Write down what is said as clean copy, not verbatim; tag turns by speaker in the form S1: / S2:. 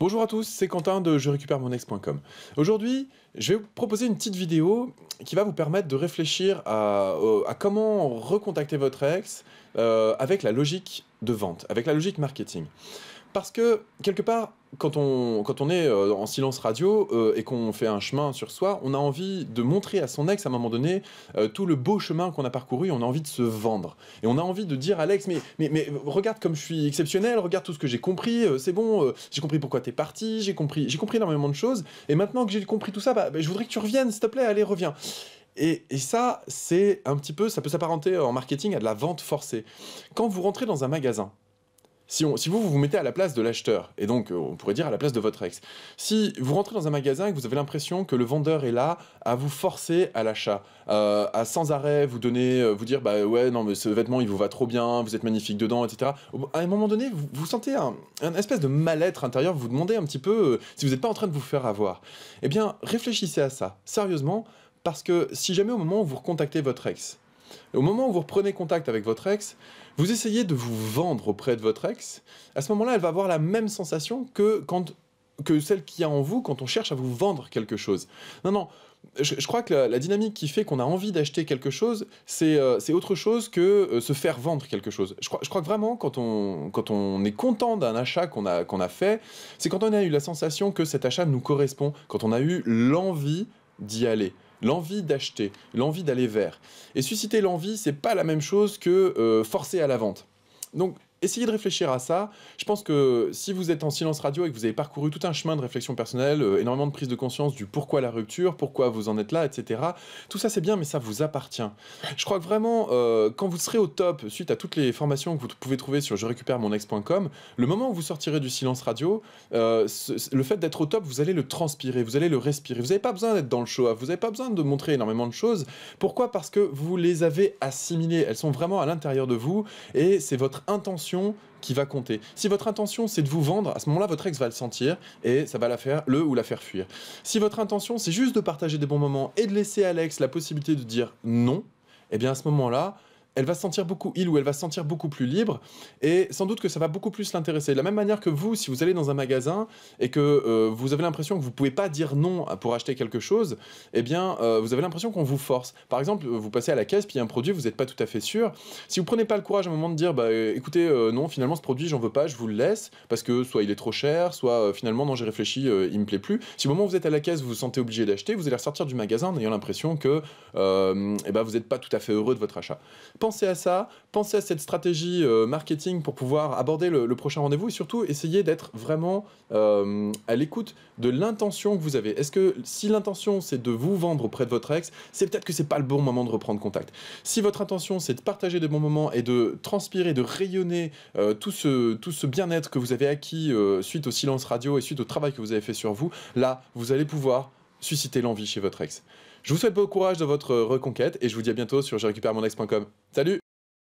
S1: Bonjour à tous, c'est Quentin de je récupère mon ex.com. Aujourd'hui, je vais vous proposer une petite vidéo qui va vous permettre de réfléchir à comment recontacter votre ex avec la logique de vente, avec la logique marketing. Parce que, quelque part, quand on est en silence radio et qu'on fait un chemin sur soi, on a envie de montrer à son ex, à un moment donné, tout le beau chemin qu'on a parcouru, on a envie de se vendre. Et on a envie de dire à l'ex, mais regarde comme je suis exceptionnel, regarde tout ce que j'ai compris, c'est bon, j'ai compris pourquoi t'es parti, j'ai compris énormément de choses, et maintenant que j'ai compris tout ça, je voudrais que tu reviennes, s'il te plaît, allez, reviens. Et ça, c'est un petit peu, ça peut s'apparenter en marketing à de la vente forcée. Quand vous rentrez dans un magasin, si vous vous mettez à la place de l'acheteur, et donc on pourrait dire à la place de votre ex, si vous rentrez dans un magasin et que vous avez l'impression que le vendeur est là à vous forcer à l'achat, à sans arrêt vous donner, vous dire bah ouais non mais ce vêtement il vous va trop bien, vous êtes magnifique dedans, etc. À un moment donné, vous sentez un espèce de mal-être intérieur, vous vous demandez un petit peu si vous n'êtes pas en train de vous faire avoir. Eh bien, réfléchissez à ça, sérieusement, parce que si jamais au moment où vous recontactez votre ex, au moment où vous reprenez contact avec votre ex, vous essayez de vous vendre auprès de votre ex, à ce moment-là, elle va avoir la même sensation que celle qu'il y a en vous quand on cherche à vous vendre quelque chose. Non, non, je crois que la dynamique qui fait qu'on a envie d'acheter quelque chose, c'est autre chose que se faire vendre quelque chose. Je crois que vraiment, quand on est content d'un achat qu'on a fait, c'est quand on a eu la sensation que cet achat nous correspond, quand on a eu l'envie d'y aller, l'envie d'acheter, l'envie d'aller vers. Et susciter l'envie, c'est pas la même chose que forcer à la vente. Donc, essayez de réfléchir à ça. Je pense que si vous êtes en silence radio et que vous avez parcouru tout un chemin de réflexion personnelle, énormément de prise de conscience du pourquoi la rupture, pourquoi vous en êtes là, etc. Tout ça c'est bien, mais ça vous appartient. Je crois que vraiment, quand vous serez au top, suite à toutes les formations que vous pouvez trouver sur je récupère mon ex.com, le moment où vous sortirez du silence radio, le fait d'être au top, vous allez le transpirer, vous allez le respirer. Vous n'avez pas besoin d'être dans le show-off, vous n'avez pas besoin de montrer énormément de choses. Pourquoi? Parce que vous les avez assimilées. Elles sont vraiment à l'intérieur de vous et c'est votre intention qui va compter. Si votre intention c'est de vous vendre, à ce moment-là votre ex va le sentir et ça va la faire fuir. Si votre intention c'est juste de partager des bons moments et de laisser à l'ex la possibilité de dire non, eh bien à ce moment-là, elle va se sentir il ou elle va se sentir beaucoup plus libre, et sans doute que ça va beaucoup plus l'intéresser. De la même manière que vous, si vous allez dans un magasin et que vous avez l'impression que vous ne pouvez pas dire non pour acheter quelque chose, eh bien, vous avez l'impression qu'on vous force. Par exemple, vous passez à la caisse, puis il y a un produit, vous n'êtes pas tout à fait sûr. Si vous prenez pas le courage à un moment de dire, bah écoutez, non, finalement ce produit, j'en veux pas, je vous le laisse, parce que soit il est trop cher, soit finalement, non, j'ai réfléchi, il me plaît plus. Si au moment où vous êtes à la caisse, vous vous sentez obligé d'acheter, vous allez ressortir du magasin en ayant l'impression que eh ben, vous n'êtes pas tout à fait heureux de votre achat. Pensez à ça, pensez à cette stratégie marketing pour pouvoir aborder le prochain rendez-vous et surtout essayez d'être vraiment à l'écoute de l'intention que vous avez. Est-ce que si l'intention c'est de vous vendre auprès de votre ex, c'est peut-être que c'est pas le bon moment de reprendre contact. Si votre intention c'est de partager des bons moments et de transpirer, de rayonner tout ce bien-être que vous avez acquis suite au silence radio et suite au travail que vous avez fait sur vous, là vous allez pouvoir susciter l'envie chez votre ex. Je vous souhaite bon courage dans votre reconquête et je vous dis à bientôt sur je récupère mon ex.com. Salut!